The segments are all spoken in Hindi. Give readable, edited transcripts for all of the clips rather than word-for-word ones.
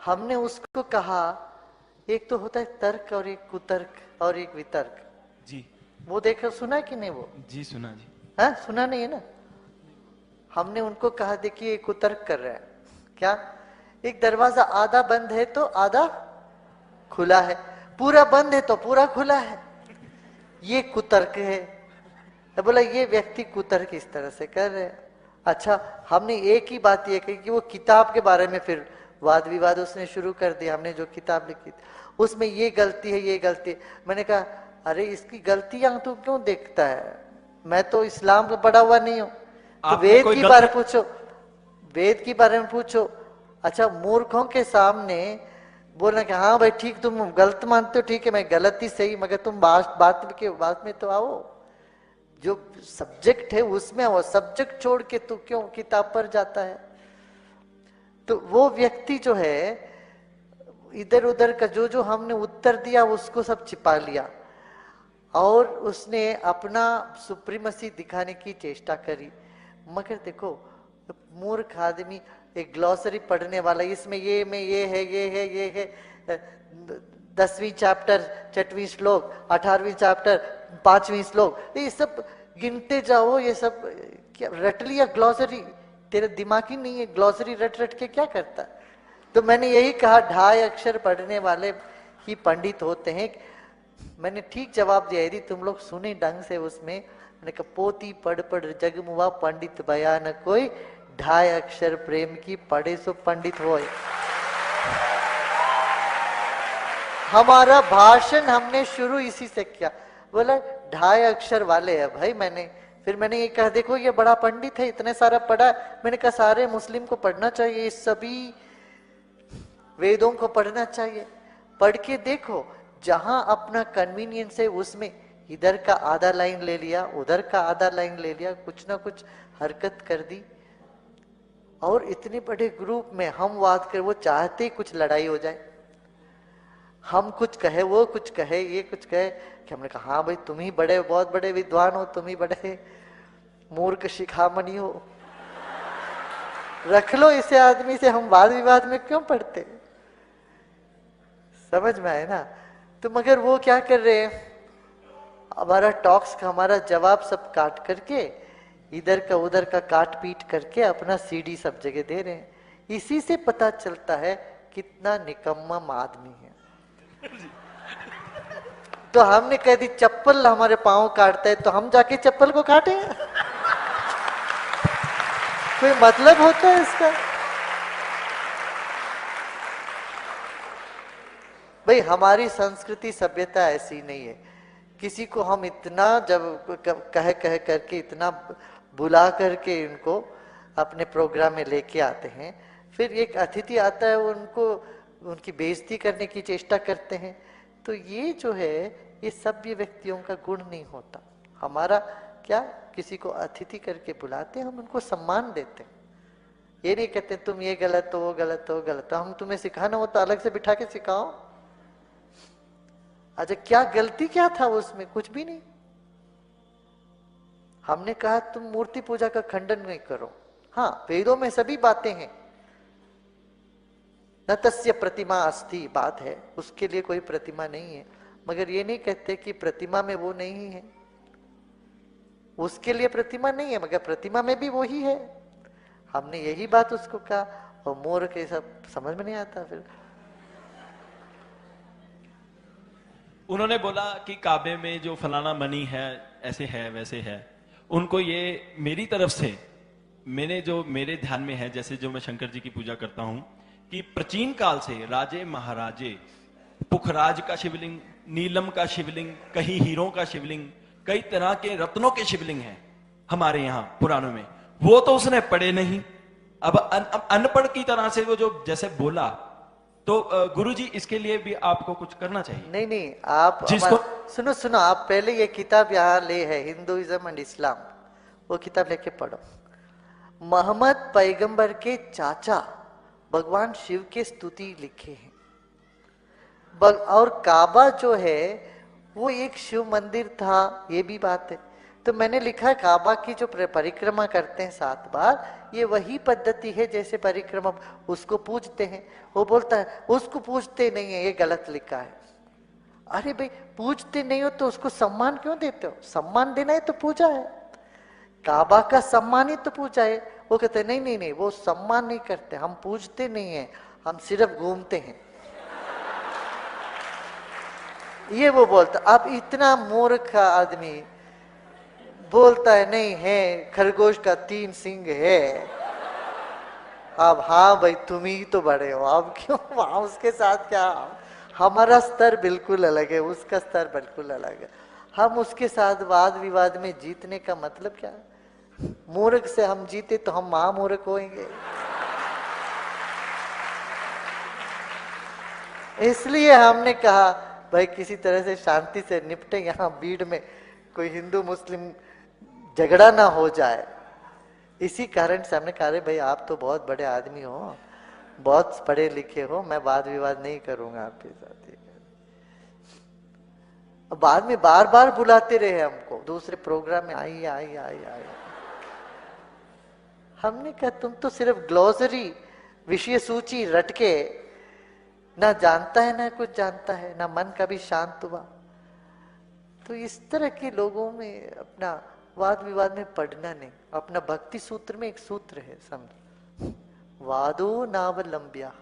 हमने उसको कहा, एक तो होता है तर्क और एक कुतर्क और एक वितर्क। जी वो देखो, सुना है कि नहीं वो? जी सुना जी। हाँ, सुना नहीं है ना? हमने उनको कहा देखिए ये कुतर्क कर रहे हैं। क्या? एक दरवाजा आधा बंद है तो आधा खुला है, पूरा बंद है तो पूरा खुला है, ये कुतर्क है। तो बोला ये व्यक्ति कुतर्क इस तरह से कर रहे हैं। अच्छा, हमने एक ही बात ये कही कि वो किताब के बारे में फिर वाद विवाद उसने शुरू कर दिया। हमने जो किताब लिखी थी उसमें ये गलती है, ये गलती है। मैंने कहा अरे इसकी गलतियां तू क्यों देखता है? मैं तो इस्लाम का पढ़ा हुआ नहीं हूं। तो आपने वेद कोई की बारे गलती? पूछो, वेद के बारे में पूछो। अच्छा, मूर्खों के सामने बोलना कि हाँ भाई ठीक, तुम गलत मानते हो, ठीक है मैं गलत ही सही, मगर तुम बात में तो आओ, जो सब्जेक्ट है उसमें वो सब्जेक्ट छोड़ के तू क्यों किताब पर जाता है? तो वो व्यक्ति जो है इधर उधर का जो जो हमने उत्तर दिया उसको सब छिपा लिया और उसने अपना सुप्रीमसी दिखाने की चेष्टा करी। मगर देखो, मूर्ख आदमी एक ग्लॉसरी पढ़ने वाला, इसमें ये में ये है, ये है, ये है, 10वीं चैप्टर 6वीं श्लोक, 18वीं चैप्टर 5वीं श्लोक, ये सब गिनते जाओ। ये सब क्या रट लिया ग्लॉसरी? तेरे दिमाग ही नहीं है, ग्लॉसरी रट रट के क्या करता? तो मैंने यही कहा 2.5 अक्षर पढ़ने वाले ही पंडित होते हैं। मैंने ठीक जवाब दिया, यदि तुम लोग सुने ढंग से उसमें, मैंने कहा पोती पढ़ पढ़ जगमुआ पंडित बया न कोई, 2.5 अक्षर प्रेम की पढ़े सो पंडित होए। हमारा भाषण हमने शुरू इसी से किया। बोला 2.5 अक्षर वाले है भाई। मैंने ये कहा देखो ये बड़ा पंडित है, इतने सारा पढ़ा। मैंने कहा सारे मुस्लिम को पढ़ना चाहिए, सभी वेदों को पढ़ना चाहिए। पढ़ के देखो, जहां अपना कन्वीनियंस है उसमें इधर का आधा लाइन ले लिया, उधर का आधा लाइन ले लिया, कुछ ना कुछ हरकत कर दी। और इतने बड़े ग्रुप में हम बात कर, वो चाहते ही कुछ लड़ाई हो जाए, हम कुछ कहे वो कुछ कहे, ये कुछ कहे कि हमने कहा हाँ भाई तुम ही बड़े बहुत बड़े विद्वान हो, तुम ही बड़े मूर्ख शिखामणि हो, रख लो इसे आदमी से, हम वाद विवाद में क्यों पड़ते? समझ में आए ना? तो मगर वो क्या कर रहे हैं, हमारा टॉक्स का हमारा जवाब सब काट करके, इधर का उधर का काट पीट करके अपना सीडी सब जगह दे रहे हैं। इसी से पता चलता है कितना निकम्मा आदमी है। तो हमने कह दी चप्पल हमारे पांव काटता है तो हम जाके चप्पल को काटे? कोई मतलब होता है इसका? भाई हमारी संस्कृति सभ्यता ऐसी नहीं है। किसी को हम इतना जब कह कह करके इतना बुला करके इनको अपने प्रोग्राम में लेके आते हैं, फिर एक अतिथि आता है उनको उनकी बेइज्जती करने की चेष्टा करते हैं। तो ये जो है ये सभ्य व्यक्तियों का गुण नहीं होता। हमारा क्या, किसी को अतिथि करके बुलाते हैं, हम उनको सम्मान देते हैं। ये नहीं कहते तुम ये गलत हो वो गलत हो गलत हो। हम तुम्हें सिखाना हो तो अलग से बिठा के सिखाओ। अच्छा क्या गलती क्या था उसमें? कुछ भी नहीं। हमने कहा तुम मूर्ति पूजा का खंडन नहीं करो। हाँ, वेदों में सभी बातें हैं, न तस्य प्रतिमा अस्ति बात है, उसके लिए कोई प्रतिमा नहीं है। मगर ये नहीं कहते कि प्रतिमा में वो नहीं है, उसके लिए प्रतिमा नहीं है मगर प्रतिमा में भी वो ही है। हमने यही बात उसको कहा और मोर के सब समझ में नहीं आता। फिर उन्होंने बोला कि काबे में जो फलाना मनी है ऐसे है वैसे है। उनको ये मेरी तरफ से, मेरे ध्यान में है, जैसे जो मैं शंकर जी की पूजा करता हूं, कि प्राचीन काल से राजे महाराजे पुखराज का शिवलिंग, नीलम का शिवलिंग, कहीं हीरों का शिवलिंग, कई तरह के रत्नों के शिवलिंग हैं हमारे यहाँ पुराणों में। वो तो उसने पढ़े नहीं। अब अनपढ़ की तरह से वो जो जैसे बोला, तो गुरुजी इसके लिए भी आपको कुछ करना चाहिए। नहीं नहीं, आप जिसको सुनो सुनो, आप पहले ये किताब यहाँ ले है, हिंदुइज्म एंड इस्लाम, वो किताब लेके पढ़ो। मोहम्मद पैगंबर के चाचा भगवान शिव के स्तुति लिखे हैं। और काबा जो है वो एक शिव मंदिर था, ये भी बात है। तो मैंने लिखा काबा की जो परिक्रमा करते हैं 7 बार, ये वही पद्धति है जैसे परिक्रमा उसको पूजते हैं। वो बोलता है उसको पूजते नहीं है, ये गलत लिखा है। अरे भाई पूजते नहीं हो तो उसको सम्मान क्यों देते हो? सम्मान देना है तो पूजा है, काबा का सम्मान ही तो पूजा है। वो कहते नहीं नहीं नहीं, वो सम्मान नहीं करते, हम पूजते नहीं है, हम सिर्फ घूमते हैं। ये वो बोलता। अब इतना मूर्ख आदमी बोलता है नहीं है, खरगोश का 3 सींग है। अब हाँ भाई तुम ही तो बड़े हो, अब क्यों वहां उसके साथ क्या? हमारा स्तर बिल्कुल अलग है, उसका स्तर बिल्कुल अलग है। हम उसके साथ वाद विवाद में जीतने का मतलब क्या है? मूर्ख से हम जीते तो हम महामूर्ख होंगे। इसलिए हमने कहा भाई किसी तरह से शांति से निपटे, यहाँ भीड़ में कोई हिंदू मुस्लिम झगड़ा ना हो जाए। इसी कारण से हमने कहा भाई आप तो बहुत बड़े आदमी हो, बहुत पढ़े लिखे हो, मैं वाद विवाद नहीं करूंगा आपके साथ। बाद में बार बार बुलाते रहे हमको दूसरे प्रोग्राम में, आई आई आई आई। हमने कहा तुम तो सिर्फ ग्लोसरी विषय सूची रट के ना जानता है ना कुछ जानता है, ना मन कभी शांत हुआ। तो इस तरह के लोगों में अपना वाद विवाद में पढ़ना नहीं। अपना भक्ति सूत्र में एक सूत्र है, समझ, वादो नावलंब्या।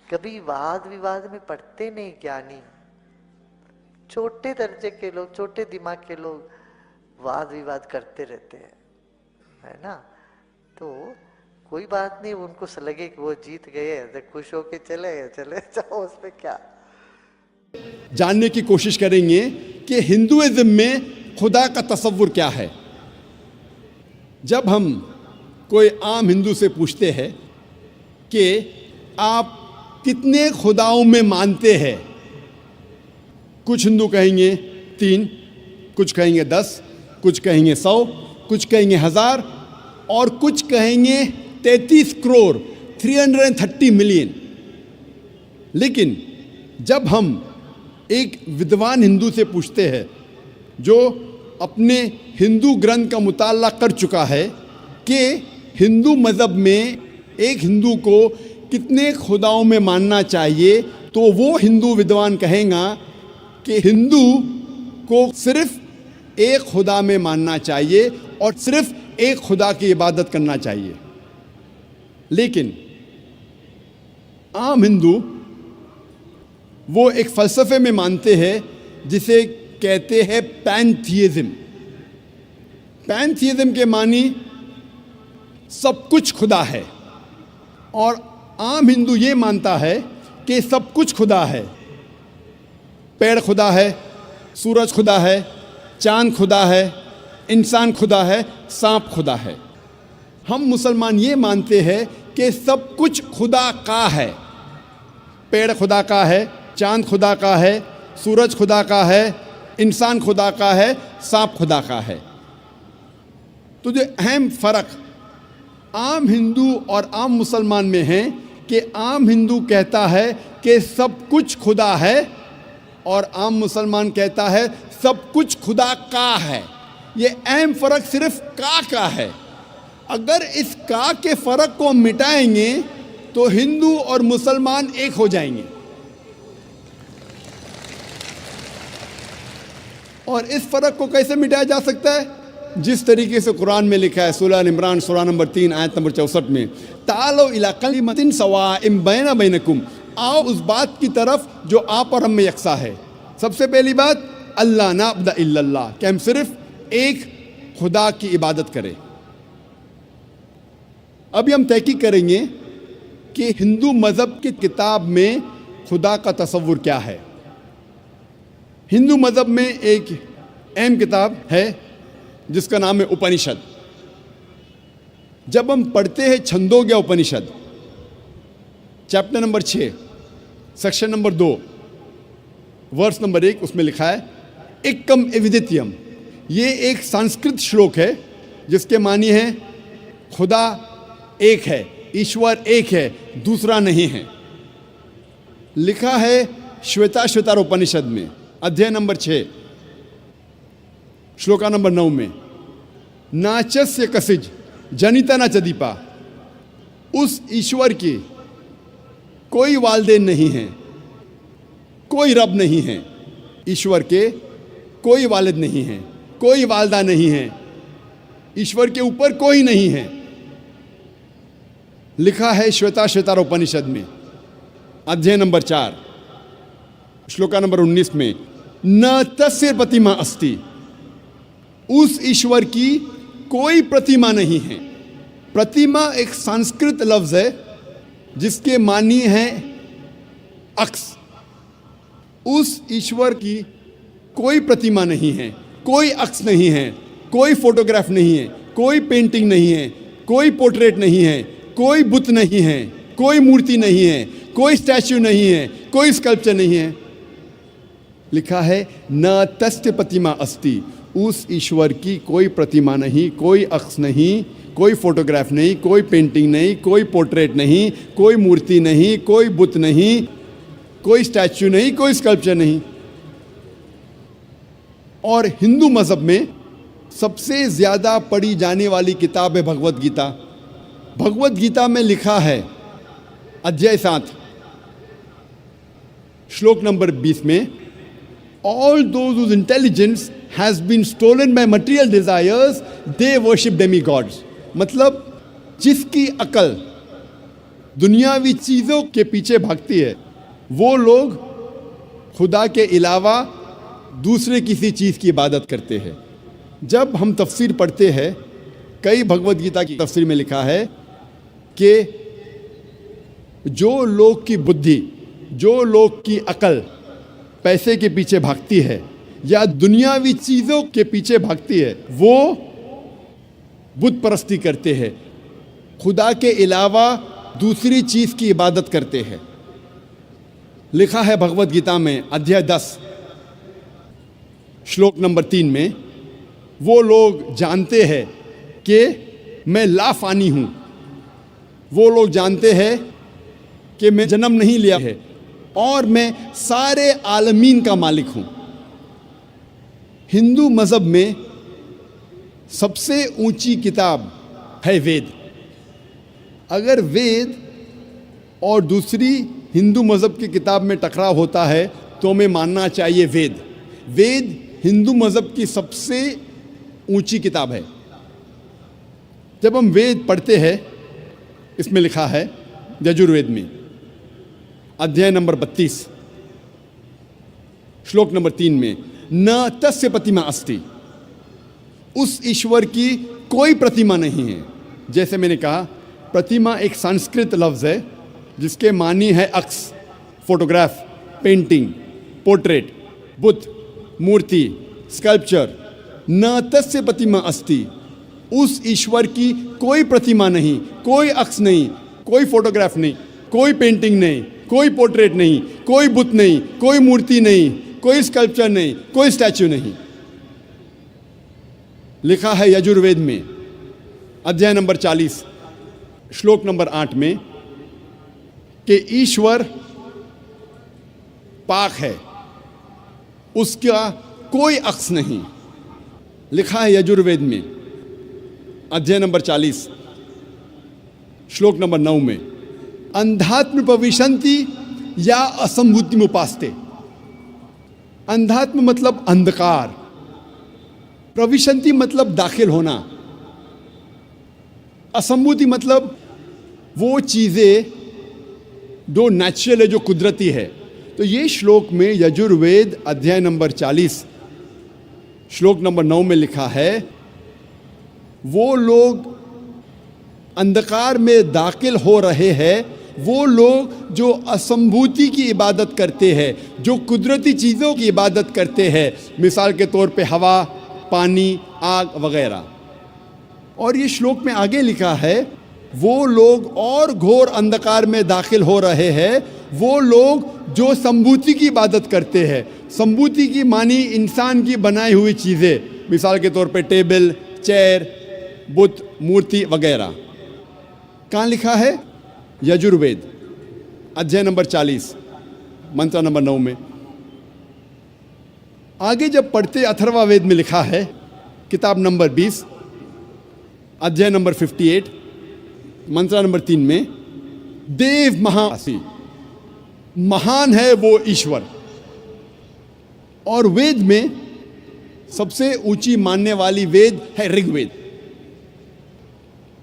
कभी वाद विवाद में पढ़ते नहीं ज्ञानी। छोटे दर्जे के लोग, छोटे दिमाग के लोग वाद विवाद करते रहते हैं, है ना। तो कोई बात नहीं, उनको लगे कि वो जीत गए तो खुश होके चले जाओ, उस पे क्या। जानने की कोशिश करेंगे कि हिंदुइज्म में खुदा का तसव्वुर क्या है। जब हम कोई आम हिंदू से पूछते हैं कि आप कितने खुदाओं में मानते हैं, कुछ हिंदू कहेंगे 3, कुछ कहेंगे 10, कुछ कहेंगे 100, कुछ कहेंगे 1000 और कुछ कहेंगे 33 करोड़ 330 मिलियन। लेकिन जब हम एक विद्वान हिंदू से पूछते हैं जो अपने हिंदू ग्रंथ का मुताला कर चुका है कि हिंदू मज़हब में एक हिंदू को कितने खुदाओं में मानना चाहिए, तो वो हिंदू विद्वान कहेगा कि हिंदू को सिर्फ एक खुदा में मानना चाहिए और सिर्फ एक खुदा की इबादत करना चाहिए। लेकिन आम हिंदू वो एक फ़लसफ़े में मानते हैं जिसे कहते हैं पैंथीइज्म। पैंथीइज्म के मानी सब कुछ खुदा है, और आम हिंदू ये मानता है कि सब कुछ खुदा है। पेड़ खुदा है, सूरज खुदा है, चांद खुदा है, इंसान खुदा है, सांप खुदा है। हम मुसलमान ये मानते हैं कि सब कुछ खुदा का है। पेड़ खुदा का है, चांद खुदा का है, सूरज खुदा का है, इंसान खुदा का है, सांप खुदा का है। तो जो अहम फ़र्क आम हिंदू और आम मुसलमान में है कि आम हिंदू कहता है कि सब कुछ खुदा है और आम मुसलमान कहता है सब कुछ खुदा का है। ये अहम फ़र्क सिर्फ का है। अगर इस का के फ़र्क को मिटाएंगे तो हिंदू और मुसलमान एक हो जाएंगे। और इस फ़र्क को कैसे मिटाया जा सकता है? जिस तरीके से कुरान में लिखा है, सूरह इमरान सूरह नंबर 3 आयत नंबर 64 में, तालो इला कलिमतिन सवाइम बैना बैनकुम, आओ उस बात की तरफ जो आप और हम में यकसा है। सबसे पहली बात, अल्लाह नाबुद इल्लल्लाह, कि हम सिर्फ एक खुदा की इबादत करें। अभी हम तहकीक करेंगे कि हिंदू मज़हब की किताब में खुदा का तसव्वुर क्या है। हिंदू मज़हब में एक अहम किताब है जिसका नाम है उपनिषद। जब हम पढ़ते हैं Chandogya Upanishad, chapter number 6, section number 2, verse number 1, उसमें लिखा है एकम एविदित्यम। ये एक संस्कृत श्लोक है जिसके मानी है खुदा एक है, ईश्वर एक है, दूसरा नहीं है। लिखा है श्वेताश्वतर उपनिषद में, अध्याय नंबर 6, श्लोका नंबर 9 में, नाचस्य कसिज जनिता न चदीपा, उस ईश्वर की कोई वालदेन नहीं है, कोई रब नहीं है। ईश्वर के कोई वालिद नहीं है, कोई वालदा नहीं है, ईश्वर के ऊपर कोई नहीं है। लिखा है श्वेताश्वेतार उपनिषद में, अध्याय नंबर 4, श्लोका नंबर 19 में, न तस्य प्रतिमा अस्ति, उस ईश्वर की कोई प्रतिमा नहीं है। प्रतिमा एक संस्कृत लफ्ज है जिसके मानी है अक्स। उस ईश्वर की कोई प्रतिमा नहीं है, कोई अक्स नहीं है, कोई फोटोग्राफ नहीं है, कोई पेंटिंग नहीं है, कोई पोर्ट्रेट नहीं है, कोई बुत नहीं है, कोई मूर्ति नहीं है, कोई स्टैच्यू नहीं है, कोई स्कल्पचर नहीं है। लिखा है न तस्य प्रतिमा अस्ति, उस ईश्वर की कोई प्रतिमा नहीं, कोई अक्स नहीं, कोई फोटोग्राफ नहीं, कोई पेंटिंग नहीं, कोई पोर्ट्रेट नहीं, कोई मूर्ति नहीं, कोई बुत नहीं, कोई स्टैच्यू नहीं, कोई स्कल्पचर नहीं। और हिंदू मजहब में सबसे ज्यादा पढ़ी जाने वाली किताब है भगवत गीता। भगवत गीता में लिखा है अध्याय 7 श्लोक नंबर 20 में, all those whose intelligence has been stolen by material desires, they worship demigods. मतलब जिसकी अकल दुनियावी चीजों के पीछे भागती है वो लोग खुदा के अलावा दूसरे किसी चीज की इबादत करते हैं। जब हम तफसीर पढ़ते हैं, कई भगवत गीता की तफसीर में लिखा है कि जो लोग की बुद्धि, जो लोग की अकल पैसे के पीछे भागती है या दुनियावी चीजों के पीछे भागती है, वो बुत परस्ती करते हैं, खुदा के अलावा दूसरी चीज की इबादत करते हैं। लिखा है भगवत गीता में अध्याय 10 श्लोक नंबर 3 में, वो लोग जानते हैं कि मैं लाफानी हूं, वो लोग जानते हैं कि मैं जन्म नहीं लिया है और मैं सारे आलमीन का मालिक हूं। हिंदू मजहब में सबसे ऊंची किताब है वेद। अगर वेद और दूसरी हिंदू मजहब की किताब में टकराव होता है तो हमें मानना चाहिए वेद। वेद हिंदू मजहब की सबसे ऊंची किताब है। जब हम वेद पढ़ते हैं, इसमें लिखा है यजुर्वेद में अध्याय नंबर 32 श्लोक नंबर 3 में, न तस्य प्रतिमा अस्ति, उस ईश्वर की कोई प्रतिमा नहीं है। जैसे मैंने कहा, प्रतिमा एक संस्कृत लफ्ज है जिसके मानी है अक्स, फोटोग्राफ, पेंटिंग, पोर्ट्रेट, बुत, मूर्ति, स्कल्पचर। न तस्य प्रतिमा अस्ति, उस ईश्वर की कोई प्रतिमा नहीं, कोई अक्स नहीं, कोई फोटोग्राफ नहीं, कोई पेंटिंग नहीं, कोई पोर्ट्रेट नहीं, कोई बुत नहीं, कोई मूर्ति नहीं, कोई स्कल्पचर नहीं, कोई स्टैच्यू नहीं। लिखा है यजुर्वेद में अध्याय नंबर 40 श्लोक नंबर 8 में कि ईश्वर पाक है, उसका कोई अक्स नहीं। लिखा है यजुर्वेद में अध्याय नंबर 40 श्लोक नंबर 9 में, अंधात्म प्रविशन्ति या असंभूति उपास्ते। अंधात्म मतलब अंधकार, प्रविशन्ति मतलब दाखिल होना, असंभूति मतलब वो चीजें जो नेचुरल है, जो कुदरती है। तो ये श्लोक में यजुर्वेद अध्याय नंबर 40 श्लोक नंबर 9 में लिखा है, वो लोग अंधकार में दाखिल हो रहे हैं, वो लोग जो असंभूति की इबादत करते हैं, जो कुदरती चीज़ों की इबादत करते हैं, मिसाल के तौर पे हवा, पानी, आग वगैरह। और ये श्लोक में आगे लिखा है, वो लोग और घोर अंधकार में दाखिल हो रहे हैं, वो लोग जो संभूति की इबादत करते हैं। संभूति की मानी इंसान की बनाई हुई चीज़ें, मिसाल के तौर पे टेबल, चेयर, बुत, मूर्ति वगैरह। कहाँ लिखा है? यजुर्वेद अध्याय नंबर 40 मंत्र नंबर 9 में। आगे जब पढ़ते अथर्ववेद में लिखा है किताब नंबर 20, अध्याय नंबर 58, मंत्र नंबर 3 में, देव महासी, महान है वो ईश्वर। और वेद में सबसे ऊंची मानने वाली वेद है ऋग्वेद।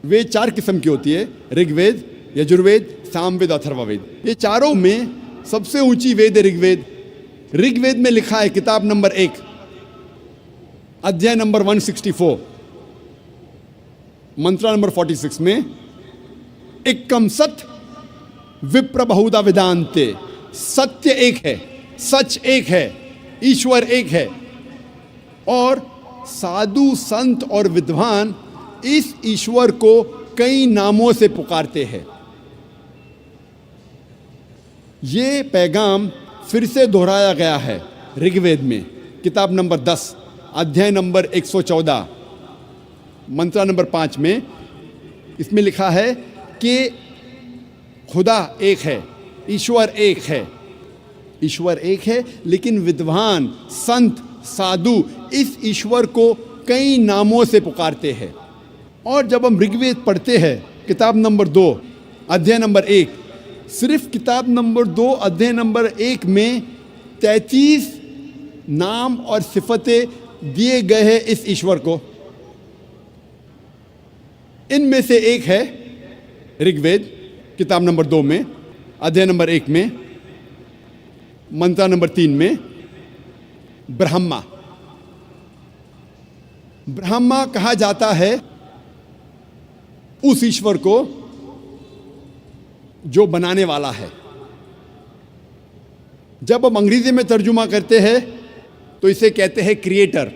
वेद 4 किस्म की होती है, ऋग्वेद, यजुर्वेद, सामवेद, अथर्ववेद। ये चारों में सबसे ऊंची वेद है ऋग्वेद। ऋग्वेद में लिखा है किताब नंबर 1, अध्याय नंबर 164, मंत्र नंबर 46 में, एकम सत विप्र बहुधा वेदांते, सत्य एक है, सच एक है, ईश्वर एक है, और साधु संत और विद्वान इस ईश्वर को कई नामों से पुकारते हैं। ये पैगाम फिर से दोहराया गया है ऋग्वेद में, किताब नंबर 10, अध्याय नंबर 114, मंत्र नंबर 5 में। इसमें लिखा है कि खुदा एक है, ईश्वर एक है, ईश्वर एक है, लेकिन विद्वान, संत, साधु इस ईश्वर को कई नामों से पुकारते हैं। और जब हम ऋग्वेद पढ़ते हैं किताब नंबर 2, अध्याय नंबर 1, सिर्फ किताब नंबर 2 अध्याय नंबर 1 में 33 नाम और सिफतें दिए गए हैं इस ईश्वर को। इनमें से एक है ऋग्वेद किताब नंबर 2 में, अध्याय नंबर 1 में, मंत्र नंबर 3 में, ब्रह्मा। ब्रह्मा कहा जाता है उस ईश्वर को जो बनाने वाला है। जब हम अंग्रेजी में तर्जुमा करते हैं तो इसे कहते हैं क्रिएटर।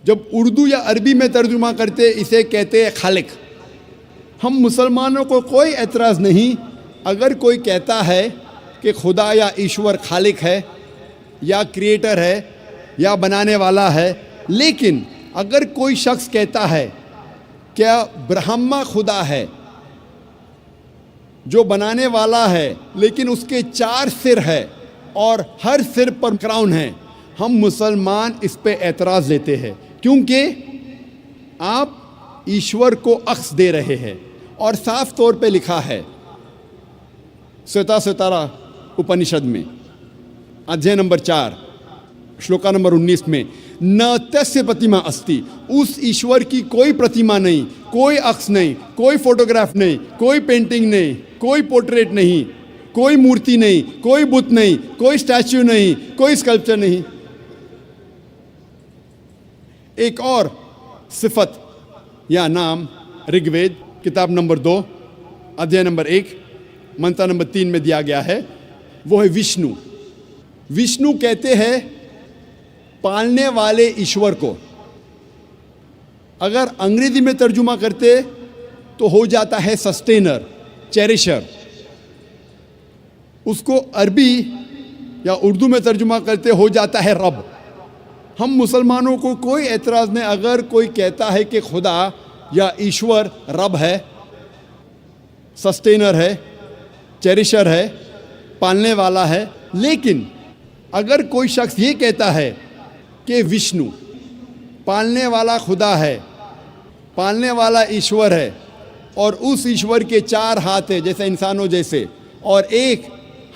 जब उर्दू या अरबी में तर्जुमा करते इसे कहते हैं खालिक। हम मुसलमानों को कोई एतराज़ नहीं अगर कोई कहता है कि खुदा या ईश्वर खालिक है या क्रिएटर है या बनाने वाला है, लेकिन अगर कोई शख्स कहता है क्या ब्रह्मा खुदा है जो बनाने वाला है, लेकिन उसके 4 सिर है और हर सिर पर क्राउन है, हम मुसलमान इस पे एतराज़ लेते हैं, क्योंकि आप ईश्वर को अक्स दे रहे हैं। और साफ तौर पे लिखा है श्वेताश्वतरा उपनिषद में, अध्याय नंबर 4, श्लोका नंबर 19 में, न तस्य प्रतिमा अस्ति, उस ईश्वर की कोई प्रतिमा नहीं, कोई अक्स नहीं, कोई फोटोग्राफ नहीं, कोई पेंटिंग नहीं, कोई पोर्ट्रेट नहीं, कोई मूर्ति नहीं, कोई बुत नहीं, कोई स्टैच्यू नहीं, कोई स्कल्पचर नहीं। एक और सिफत या नाम ऋग्वेद किताब नंबर 2, अध्याय नंबर 1, मंत्र नंबर 3 में दिया गया है, वो है विष्णु। विष्णु कहते हैं पालने वाले ईश्वर को। अगर अंग्रेजी में तर्जुमा करते तो हो जाता है सस्टेनर, चेरिशर। उसको अरबी या उर्दू में तर्जुमा करते हो जाता है रब। हम मुसलमानों को कोई एतराज़ नहीं अगर कोई कहता है कि खुदा या ईश्वर रब है, सस्टेनर है, चेरिशर है, पालने वाला है। लेकिन अगर कोई शख्स ये कहता है कि विष्णु पालने वाला खुदा है, पालने वाला ईश्वर है, और उस ईश्वर के 4 हाथ हैं जैसे इंसानों जैसे, और एक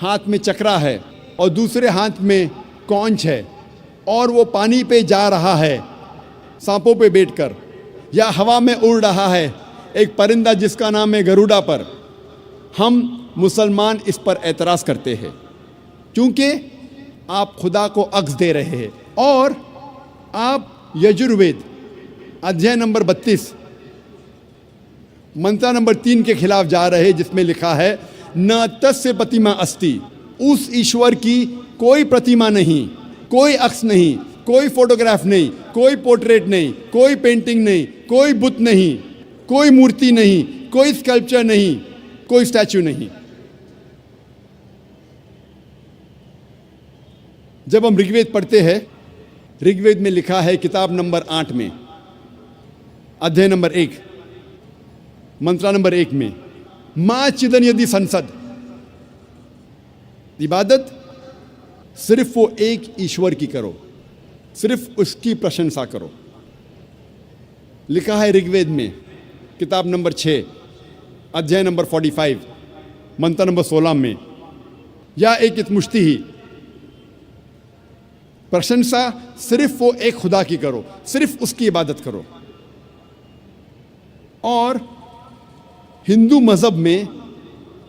हाथ में चक्रा है और दूसरे हाथ में कौंच है, और वो पानी पे जा रहा है सांपों पे बैठकर, या हवा में उड़ रहा है एक परिंदा जिसका नाम है गरुड़ा पर, हम मुसलमान इस पर एतराज़ करते हैं क्योंकि आप खुदा को अक्स दे रहे हैं। और आप यजुर्वेद अध्याय नंबर 32 मंत्र नंबर 3 के खिलाफ जा रहे हैं, जिसमें लिखा है न तस्य प्रतिमा अस्ति, उस ईश्वर की कोई प्रतिमा नहीं, कोई अक्स नहीं, कोई फोटोग्राफ नहीं, कोई पोर्ट्रेट नहीं, कोई पेंटिंग नहीं, कोई बुत नहीं, कोई मूर्ति नहीं, कोई स्कल्पचर नहीं, कोई स्टैच्यू नहीं। जब हम ऋग्वेद पढ़ते हैं, ऋग्वेद में लिखा है किताब नंबर 8 में, अध्याय नंबर 1, मंत्र नंबर 1 में, मां चिदन यदि संसद, इबादत सिर्फ वो एक ईश्वर की करो, सिर्फ उसकी प्रशंसा करो। लिखा है ऋग्वेद में, किताब नंबर 6, अध्याय नंबर 45, मंत्र नंबर 16 में, या एक इतमुश्ती ही, प्रशंसा सिर्फ वो एक खुदा की करो, सिर्फ उसकी इबादत करो। और हिंदू मज़हब में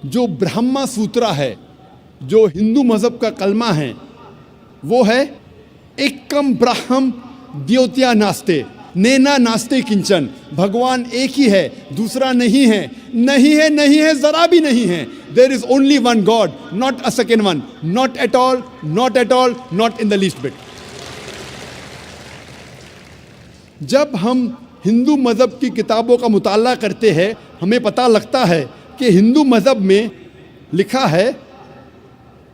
जो ब्रह्मा सूत्रा है, जो हिंदू मज़हब का कलमा है, वो है एकम ब्रह्म द्योत्या नास्ते, नेना नास्ते किंचन। भगवान एक ही है, दूसरा नहीं है, नहीं है, नहीं है, जरा भी नहीं है। There is only one God, not a second one, not at all, not at all, not in the least bit. जब हम हिंदू मज़हब की किताबों का मुताला करते हैं, हमें पता लगता है कि हिंदू मज़हब में लिखा है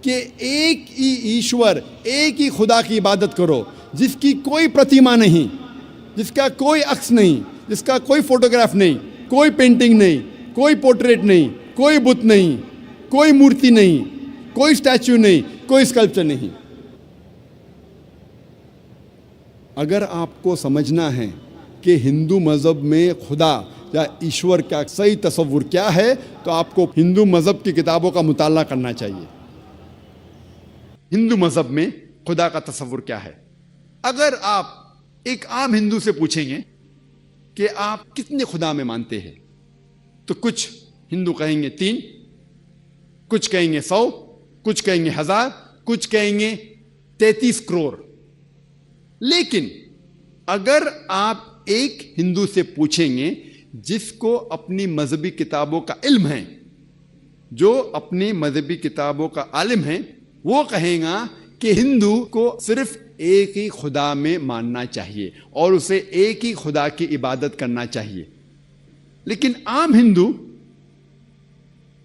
कि एक ही ईश्वर, एक ही खुदा की इबादत करो, जिसकी कोई प्रतिमा नहीं, जिसका कोई अक्स नहीं, जिसका कोई फोटोग्राफ नहीं, कोई पेंटिंग नहीं, कोई पोर्ट्रेट नहीं, कोई बुत नहीं, कोई मूर्ति नहीं, कोई स्टैच्यू नहीं, कोई स्कल्पचर नहीं। अगर आपको समझना है कि हिंदू मज़हब में खुदा या ईश्वर का सही तस्वुर क्या है, तो आपको हिंदू मज़हब की किताबों का मुताला करना चाहिए। हिंदू मज़हब में खुदा का तस्वुर क्या है? अगर आप एक आम हिंदू से पूछेंगे कि आप कितने खुदा में मानते हैं, तो कुछ हिंदू कहेंगे 3, कुछ कहेंगे 100, कुछ कहेंगे 1000, कुछ कहेंगे 33 करोड़। लेकिन अगर आप एक हिंदू से पूछेंगे जिसको अपनी मजहबी किताबों का इल्म है, जो अपनी मजहबी किताबों का आलिम है, वो कहेगा कि हिंदू को सिर्फ एक ही खुदा में मानना चाहिए और उसे एक ही खुदा की इबादत करना चाहिए। लेकिन आम हिंदू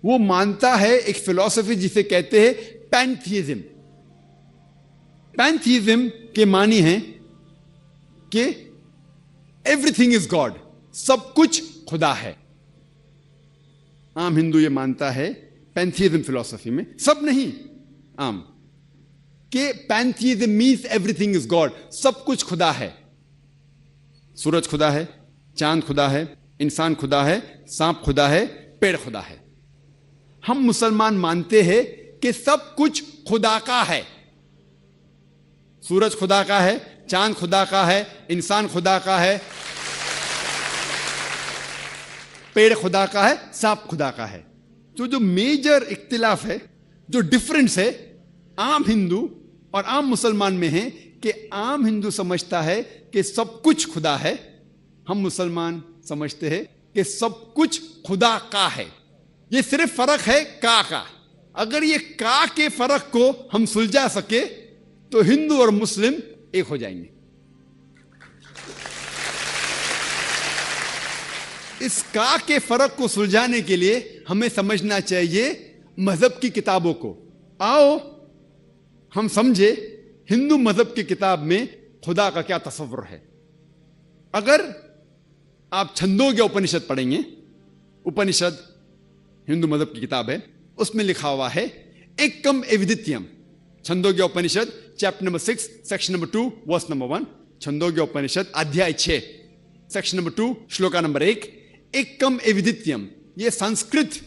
वो मानता है एक फिलॉसफी जिसे कहते हैं पैंथीइज्म। पैंथीइज्म के मानी है कि एवरीथिंग इज गॉड, सब कुछ खुदा है। आम हिंदू ये मानता है पैंथीइज्म फिलॉसफी में, सब नहीं, आम, कि पैंथीइज्म मीन्स एवरीथिंग इज गॉड, सब कुछ खुदा है। सूरज खुदा है, चांद खुदा है, इंसान खुदा है, सांप खुदा है, पेड़ खुदा है। हम मुसलमान मानते हैं कि सब कुछ खुदा का है। सूरज खुदा का है, चांद खुदा का है, इंसान खुदा का है, पेड़ खुदा का है, सांप खुदा का है। तो जो मेजर इख्तिलाफ है, जो डिफरेंस है आम हिंदू और आम मुसलमान में है कि आम हिंदू समझता है कि सब कुछ खुदा है, हम मुसलमान समझते हैं कि सब कुछ खुदा का है। ये सिर्फ फर्क है का। अगर ये का के फर्क को हम सुलझा सके तो हिंदू और मुस्लिम एक हो जाएंगे। इस का के फर्क को सुलझाने के लिए हमें समझना चाहिए मजहब की किताबों को। आओ हम समझे हिंदू मजहब की किताब में खुदा का क्या तस्वुर है। अगर आप छंदोग्य उपनिषद पढ़ेंगे, उपनिषद हिंदू मजहब की किताब है, उसमें लिखा हुआ है एकम एविदित्यम। Chandogya Upanishad chapter number 6 section number 2 verse number 1। Chandogya Upanishad अध्याय 6 सेक्शन नंबर 2 श्लोका नंबर 1। एकम एविदित्यम, यह संस्कृत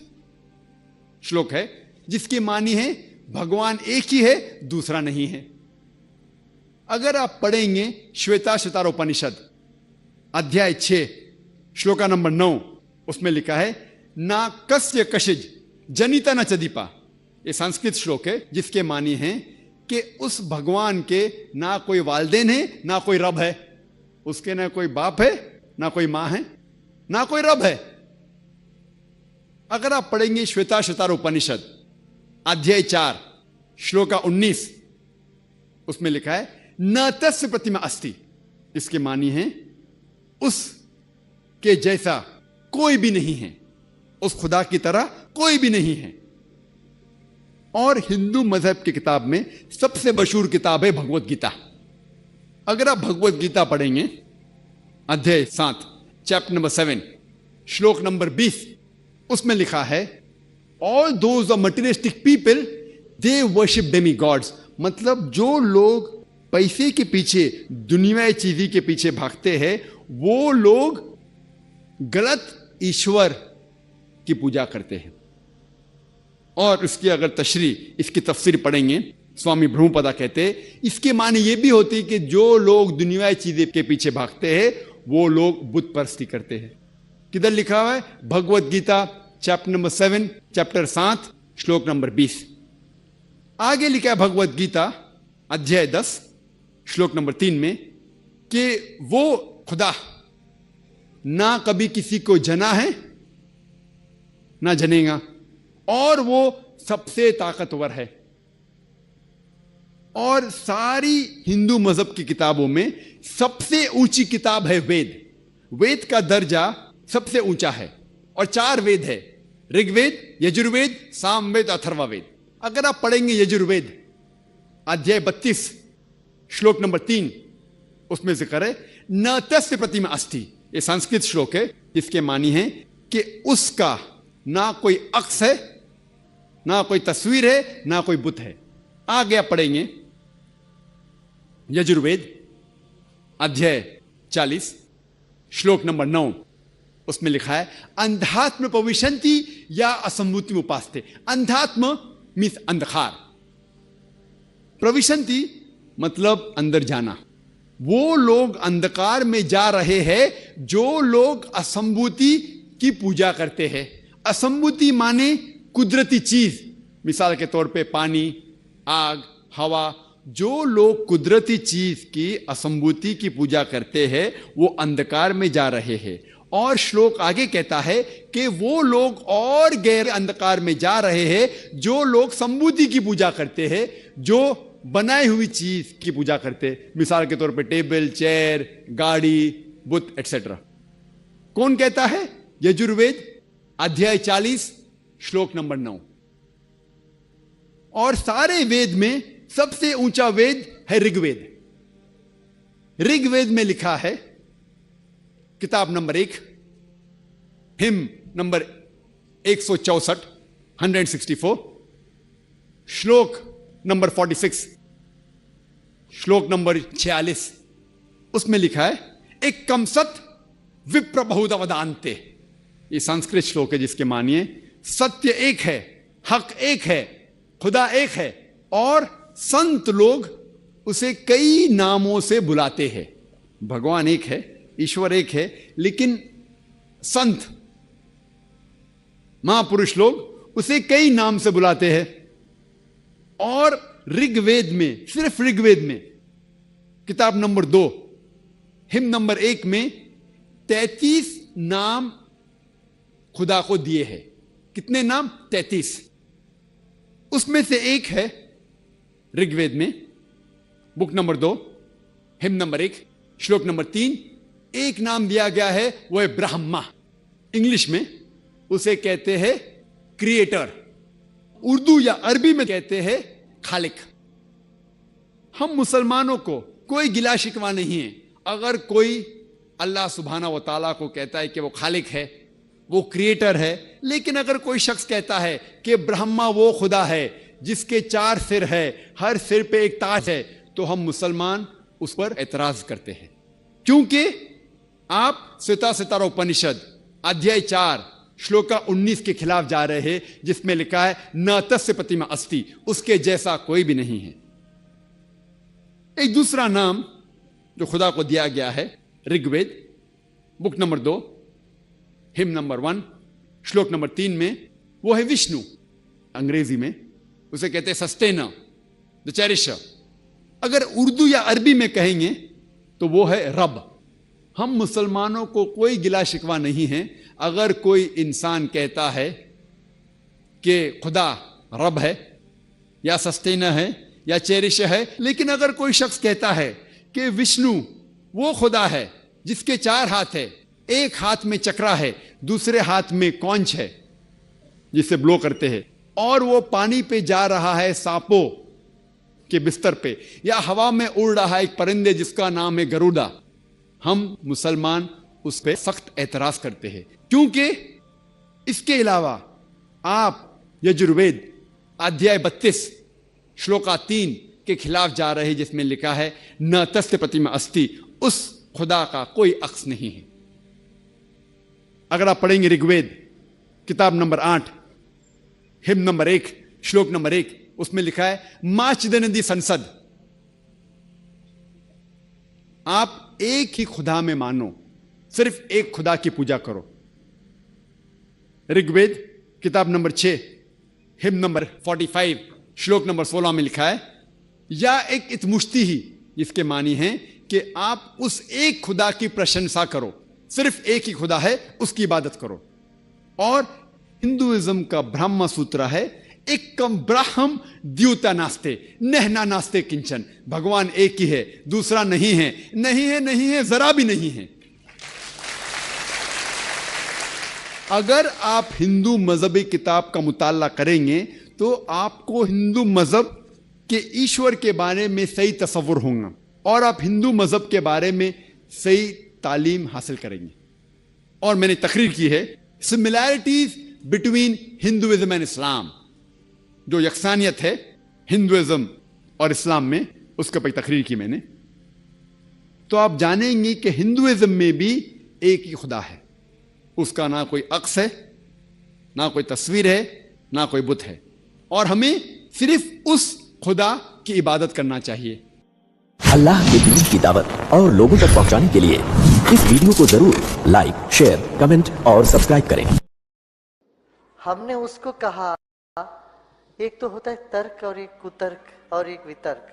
श्लोक है जिसकी मानी है भगवान एक ही है, दूसरा नहीं है। अगर आप पढ़ेंगे श्वेताश्वतर उपनिषद अध्याय 6 श्लोका नंबर 9, उसमें लिखा है ना कस्य कशिज जनिता न चदीपा। यह संस्कृत श्लोक है जिसके मानी है कि उस भगवान के ना कोई वालदेन है, ना कोई रब है, उसके ना कोई बाप है, ना कोई मां है, ना कोई रब है। अगर आप पढ़ेंगे श्वेताश्वतर उपनिषद अध्याय 4 श्लोका 19, उसमें लिखा है न तस्य प्रतिमा अस्ति। इसके मानी है उस के जैसा कोई भी नहीं है, उस खुदा की तरह कोई भी नहीं है। और हिंदू मजहब की किताब में सबसे मशहूर किताब है भगवत गीता। अगर आप भगवत गीता पढ़ेंगे अध्याय 7 चैप्टर नंबर 7 श्लोक नंबर 20, उसमें लिखा है all those are materialistic people they worship demigods. मतलब जो लोग पैसे के पीछे, दुनियावी चीज़ी के पीछे भागते हैं, वो लोग गलत ईश्वर की पूजा करते हैं। और इसकी अगर इसकी तफसीर पढ़ेंगे, स्वामी ब्रह्मपदा कहते हैं इसके माने ये भी होती है कि जो लोग दुनियावी चीजें के पीछे भागते हैं वो लोग बुत परस्ती करते हैं। किधर लिखा हुआ है? Bhagavad Gita chapter number 7, chapter 7, श्लोक नंबर 20। आगे लिखा है भगवत गीता अध्याय 10 श्लोक नंबर 3 में कि वो खुदा ना कभी किसी को जना है ना जनेगा, और वो सबसे ताकतवर है। और सारी हिंदू मजहब की किताबों में सबसे ऊंची किताब है वेद। वेद का दर्जा सबसे ऊंचा है, और 4 वेद है, ऋग्वेद, यजुर्वेद, सामवेद, अथर्ववेद। अगर आप पढ़ेंगे यजुर्वेद अध्याय 32 श्लोक नंबर 3, उसमें जिक्र है न तस्य प्रतिमा अस्ति। ये संस्कृत श्लोक है जिसके मानी है कि उसका ना कोई अक्स है, ना कोई तस्वीर है, ना कोई बुत है। आगे आप पढ़ेंगे यजुर्वेद अध्याय 40 श्लोक नंबर 9, उसमें लिखा है अंधात्म पविशंति या असंभूति उपास्ते। अंधात्म मीन्स अंधकार, प्रविशंति मतलब अंदर जाना। वो लोग अंधकार में जा रहे हैं जो लोग असंभूति की पूजा करते हैं। असंभूति माने कुदरती चीज, मिसाल के तौर पे पानी, आग, हवा। जो लोग कुदरती चीज की असंभूति की पूजा करते हैं वो अंधकार में जा रहे हैं। और श्लोक आगे कहता है कि वो लोग और गहरे अंधकार में जा रहे हैं जो लोग संभूति की पूजा करते हैं, जो बनाई हुई चीज की पूजा करते हैं, मिसाल के तौर पे टेबल, चेयर, गाड़ी, बुत एक्सेट्रा। कौन कहता है? यजुर्वेद अध्याय 40 श्लोक नंबर 9। और सारे वेद में सबसे ऊंचा वेद है ऋग्वेद। ऋग्वेद में लिखा है किताब नंबर 1, हिम नंबर 164, 164, श्लोक नंबर 46, श्लोक नंबर 46, उसमें लिखा है एक कम सत विप्र बहुत अवदानते। ये संस्कृत श्लोक है जिसके मानिए सत्य एक है, हक एक है, खुदा एक है, और संत लोग उसे कई नामों से बुलाते हैं। भगवान एक है, ईश्वर एक है, लेकिन संत महापुरुष लोग उसे कई नाम से बुलाते हैं। और ऋग्वेद में, सिर्फ ऋग्वेद में किताब नंबर 2 हिम नंबर 1 में 33 नाम खुदा को दिए हैं। कितने नाम? 33। उसमें से एक है ऋग्वेद में बुक नंबर 2 हिम नंबर 1 श्लोक नंबर 3, एक नाम दिया गया है, वो है ब्रह्मा। इंग्लिश में उसे कहते हैं क्रिएटर, उर्दू या अरबी में कहते हैं खालिक। हम मुसलमानों को कोई गिला शिकवा नहीं है अगर कोई अल्लाह सुब्हाना व तआला को कहता है कि वो खालिक है, वो क्रिएटर है। लेकिन अगर कोई शख्स कहता है कि ब्रह्मा वो खुदा है जिसके 4 सिर है, हर सिर पे एक ताज है, तो हम मुसलमान उस पर एतराज करते हैं। क्योंकि आप श्वेता सितारा उपनिषद अध्याय 4 श्लोका 19 के खिलाफ जा रहे हैं, जिसमें लिखा है न तस्य प्रतिमा अस्ति, उसके जैसा कोई भी नहीं है। एक दूसरा नाम जो खुदा को दिया गया है Rigveda book number 2 hymn number 1 श्लोक नंबर 3 में, वो है विष्णु। अंग्रेजी में उसे कहते हैं सस्टेनर, द चेरिशर। अगर उर्दू या अरबी में कहेंगे तो वो है रब। हम मुसलमानों को कोई गिला शिकवा नहीं है अगर कोई इंसान कहता है कि खुदा रब है या सस्टेनर है या चेरिशर है। लेकिन अगर कोई शख्स कहता है कि विष्णु वो खुदा है जिसके 4 हाथ है, एक हाथ में चक्रा है, दूसरे हाथ में कौंच है जिसे ब्लो करते हैं, और वो पानी पे जा रहा है सांपों के बिस्तर पे, या हवा में उड़ रहा है एक परिंदे जिसका नाम है गरुड़ा, हम मुसलमान उस पर सख्त एतराज करते हैं। क्योंकि इसके अलावा आप यजुर्वेद अध्याय 32 श्लोका 3 के खिलाफ जा रहे हैं, जिसमें लिखा है न तस्य प्रतिमा अस्ति, उस खुदा का कोई अक्स नहीं है। अगर आप पढ़ेंगे ऋग्वेद किताब नंबर 8 हिम नंबर 1 श्लोक नंबर 1, उसमें लिखा है माचिदनदी संसद, आप एक ही खुदा में मानो, सिर्फ एक खुदा की पूजा करो। ऋग्वेद किताब नंबर 6 हिम नंबर 45 श्लोक नंबर 16 में लिखा है या एक इतमुश्ती ही, इसके मानी है कि आप उस एक खुदा की प्रशंसा करो, सिर्फ एक ही खुदा है, उसकी इबादत करो। और हिंदुइज्म का ब्रह्म सूत्र है एकम ब्राह्म द्यूता नास्ते नहना नास्ते किंचन, भगवान एक ही है, दूसरा नहीं है, नहीं है, नहीं है, जरा भी नहीं है। अगर आप हिंदू मजहबी किताब का मुताला करेंगे तो आपको हिंदू मजहब के ईश्वर के बारे में सही तस्वुर होगा और आप हिंदू मजहब के बारे में सही तालीम हासिल करेंगे। और मैंने तकरीर की है similarities between Hinduism and Islam, जो यकसानियत है हिंदुइज्म और इस्लाम में, उसके ऊपर तकरीर की मैंने। तो आप जानेंगे कि हिंदुइज्म में भी एक ही खुदा है, उसका ना कोई अक्स है, ना कोई तस्वीर है, ना कोई बुत है, और हमें सिर्फ उस खुदा की इबादत करना चाहिए। अल्लाह के दीन की दावत और लोगों तक पहुंचाने के लिए इस वीडियो को जरूर लाइक, शेयर, कमेंट और सब्सक्राइब करें। हमने उसको कहा, एक तो होता है तर्क और एक कुतर्क और एक वितर्क।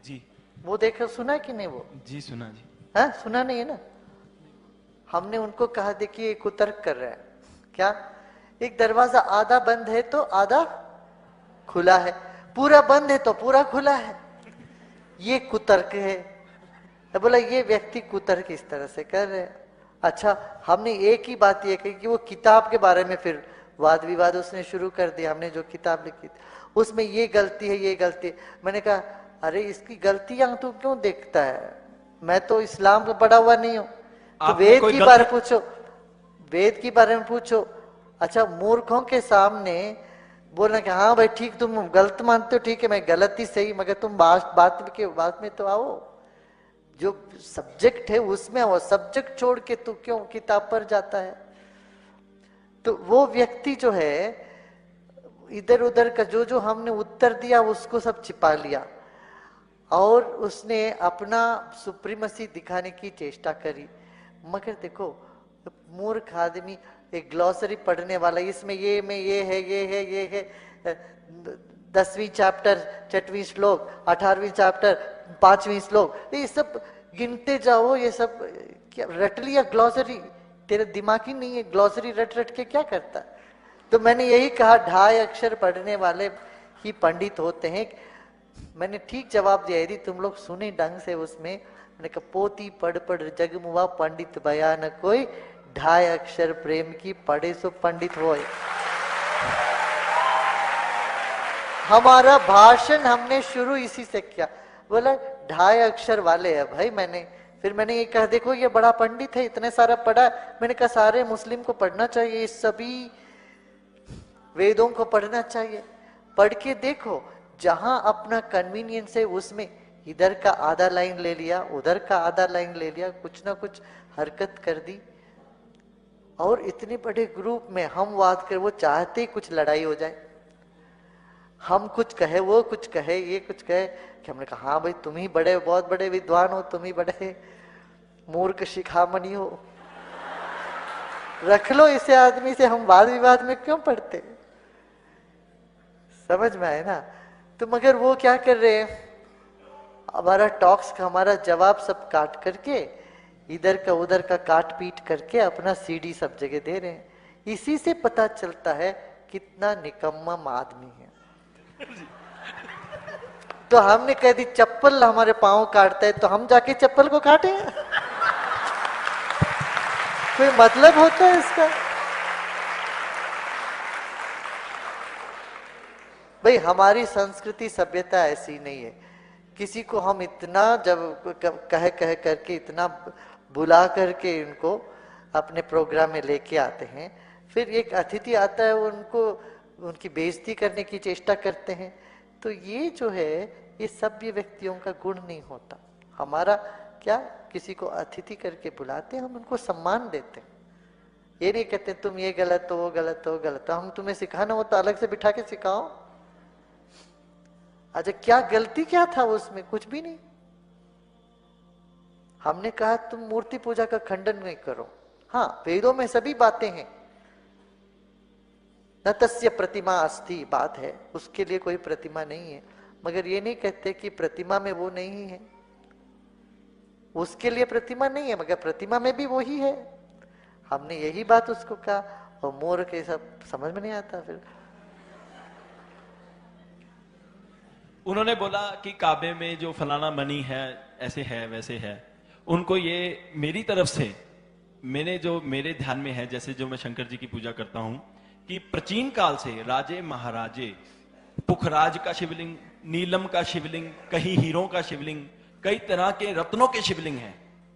जी वो देखो, सुना कि नहीं वो? जी सुना जी। हाँ, सुना नहीं है ना? हमने उनको कहा देखिए कुतर्क कर रहे हैं। क्या? एक दरवाजा आधा बंद है तो आधा खुला है, पूरा बंद है तो पूरा खुला है, ये कुतर्क है। तो बोला ये व्यक्ति कुतर्क इस तरह से कर रहे हैं। अच्छा, हमने एक ही बात ये कही कि वो किताब के बारे में फिर वाद विवाद उसने शुरू कर दिया। हमने जो किताब लिखी थी उसमें ये गलती है, ये गलती है। मैंने कहा अरे इसकी गलतियां तू क्यों देखता है? मैं तो इस्लाम का पढ़ा हुआ नहीं हूं, तो वेद की बारे पूछो, वेद के बारे में पूछो। अच्छा, मूर्खों के सामने बोलना कि हाँ भाई ठीक, तुम गलत मानते हो, ठीक है, मैं गलत ही सही, मगर तुम बात में तो आओ, जो सब्जेक्ट है उसमें आओ। सब्जेक्ट छोड़ के तू क्यों किताब पर जाता है? तो वो व्यक्ति जो है इधर उधर का जो हमने उत्तर दिया उसको सब छिपा लिया और उसने अपना सुप्रीमसी दिखाने की चेष्टा करी। मगर देखो, मूर्ख आदमी एक ग्लॉसरी पढ़ने वाला, इसमें ये में ये है, ये है, ये है, 10वीं चैप्टर 6वीं श्लोक, 18वीं चैप्टर 5वीं श्लोक, ये सब गिनते जाओ। ये सब क्या रट लिया ग्लॉसरी? तेरे दिमाग ही नहीं है, ग्लॉसरी रट रट के क्या करता? तो मैंने यही कहा 2.5 अक्षर पढ़ने वाले ही पंडित होते हैं। मैंने ठीक जवाब दिया, यदि तुम लोग सुने ढंग से उसमें, मैंने कहा पोती पढ़ पढ़ जगमुआ पंडित बया न कोई, 2.5 अक्षर प्रेम की पढ़े सो पंडित होए। हमारा भाषण हमने शुरू इसी से किया। बोला 2.5 अक्षर वाले है भाई। फिर मैंने ये कहा देखो ये बड़ा पंडित है, इतने सारा पढ़ा। मैंने कहा सारे मुस्लिम को पढ़ना चाहिए, सभी वेदों को पढ़ना चाहिए। पढ़ के देखो, जहां अपना कन्वीनियंस है उसमें इधर का आधा लाइन ले लिया, उधर का आधा लाइन ले लिया, कुछ ना कुछ हरकत कर दी। और इतने बड़े ग्रुप में हम बात कर, वो चाहते ही कुछ लड़ाई हो जाए, हम कुछ कहे, वो कुछ कहे, ये कुछ कहे कि हमने कहा हाँ भाई तुम ही बड़े, बहुत बड़े विद्वान हो, तुम ही बड़े मूर्ख शिखामणि हो, रख लो इसे आदमी से, हम वाद विवाद में क्यों पड़ते? समझ में आए ना? तो मगर वो क्या कर रहे हैं, हमारा टॉक्स का हमारा जवाब सब काट करके, इधर का उधर का काट पीट करके अपना सीडी सब जगह दे रहे हैं। इसी से पता चलता है कितना निकम्मा आदमी है। तो हमने कह दी चप्पल हमारे पांव काटता है तो हम जाके चप्पल को काटे? कोई मतलब होता है इसका? भाई हमारी संस्कृति सभ्यता ऐसी नहीं है। किसी को हम इतना जब कह करके इतना बुला करके इनको अपने प्रोग्राम में लेके आते हैं, फिर एक अतिथि आता है, उनको उनकी बेइज्जती करने की चेष्टा करते हैं। तो ये जो है ये सभ्य व्यक्तियों का गुण नहीं होता। हमारा क्या किसी को अतिथि करके बुलाते हैं, हम उनको सम्मान देते हैं। ये नहीं कहते तुम ये गलत हो, वो गलत हो, गलत हो। हम तुम्हें सिखाना हो तो अलग से बिठा के सिखाओ। अच्छा क्या गलती क्या था उसमें? कुछ भी नहीं। हमने कहा तुम मूर्ति पूजा का खंडन नहीं करो। हाँ, वेदों में सभी बातें हैं। न तस्य प्रतिमा अस्ति, बात है, उसके लिए कोई प्रतिमा नहीं है। मगर ये नहीं कहते कि प्रतिमा में वो नहीं है। उसके लिए प्रतिमा नहीं है, मगर प्रतिमा में भी वो ही है। हमने यही बात उसको कहा, और मोर के सब समझ में नहीं आता। फिर उन्होंने बोला कि काबे में जो फलाना मनी है, ऐसे है वैसे है। उनको ये मेरी तरफ से, मेरे ध्यान में है, जैसे जो मैं शंकर जी की पूजा करता हूं, कि प्राचीन काल से राजे महाराजे, पुखराज का शिवलिंग, नीलम का शिवलिंग, कहीं हीरों का शिवलिंग, कई तरह के रत्नों के शिवलिंग हैं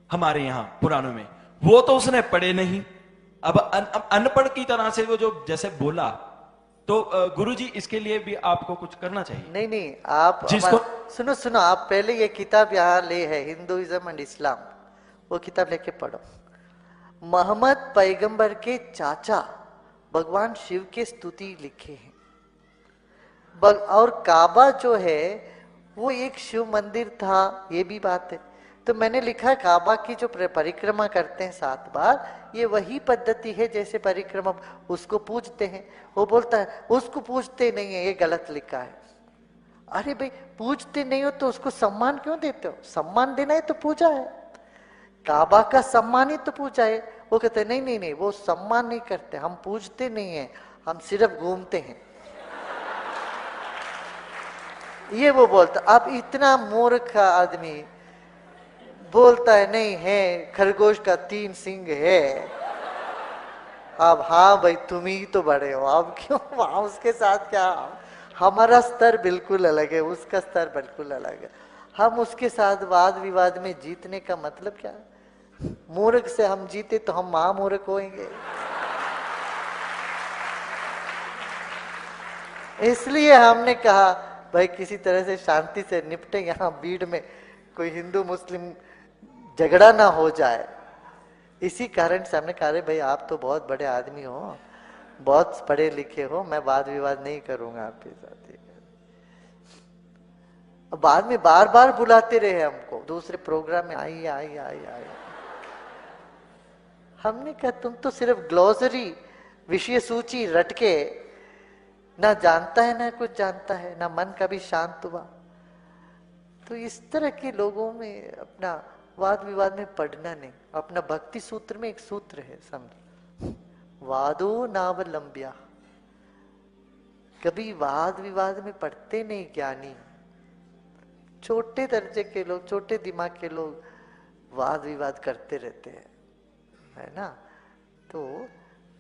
हमारे यहाँ पुराणों में। वो तो उसने पढ़े नहीं। अब अनपढ़ की तरह से वो जो जैसे बोला, तो गुरुजी इसके लिए भी आपको कुछ करना चाहिए। नहीं नहीं, आप सुनो सुनो, आप पहले ये किताब यहाँ ले है, हिंदुइज्म एंड इस्लाम, वो किताब लेके पढ़ो। मोहम्मद पैगंबर के चाचा भगवान शिव के स्तुति लिखे हैं। और काबा जो है वो एक शिव मंदिर था, ये भी बात है। तो मैंने लिखा काबा की जो परिक्रमा करते हैं 7 बार, ये वही पद्धति है जैसे परिक्रमा, उसको पूजते हैं। वो बोलता है उसको पूजते नहीं है, ये गलत लिखा है। अरे भाई, पूजते नहीं हो तो उसको सम्मान क्यों देते हो? सम्मान देना है तो पूजा है, काबा का सम्मान ही तो पूजा है। वो कहते नहीं नहीं नहीं, वो सम्मान नहीं करते, हम पूजते नहीं है, हम सिर्फ घूमते हैं। ये वो बोलता। अब इतना मूर्ख आदमी बोलता है नहीं है, खरगोश का 3 सींग है। अब हाँ भाई, तुम ही तो बड़े हो, अब क्यों वहां उसके साथ क्या? हमारा स्तर बिल्कुल अलग है, उसका स्तर बिल्कुल अलग है। हम उसके साथ वाद विवाद में जीतने का मतलब क्या है? मूर्ख से हम जीते तो हम महामूर्ख होंगे। इसलिए हमने कहा भाई किसी तरह से शांति से निपटे, यहाँ भीड़ में कोई हिंदू मुस्लिम झगड़ा ना हो जाए। इसी कारण से हमने कहा भाई आप तो बहुत बड़े आदमी हो, बहुत पढ़े लिखे हो, मैं वाद विवाद नहीं करूंगा आपके साथ। बाद में बार बार बुलाते रहे हमको दूसरे प्रोग्राम में, आई आई आई आई। हमने कहा तुम तो सिर्फ ग्लोसरी, विषय सूची रट के ना जानता है ना कुछ जानता है, ना मन कभी शांत हुआ। तो इस तरह के लोगों में अपना वाद विवाद में पढ़ना नहीं। अपना भक्ति सूत्र में एक सूत्र है, समझ, वादो नावलंब्या। कभी वाद विवाद में पढ़ते नहीं ज्ञानी। छोटे दर्जे के लोग, छोटे दिमाग के लोग वाद विवाद करते रहते हैं, है ना। तो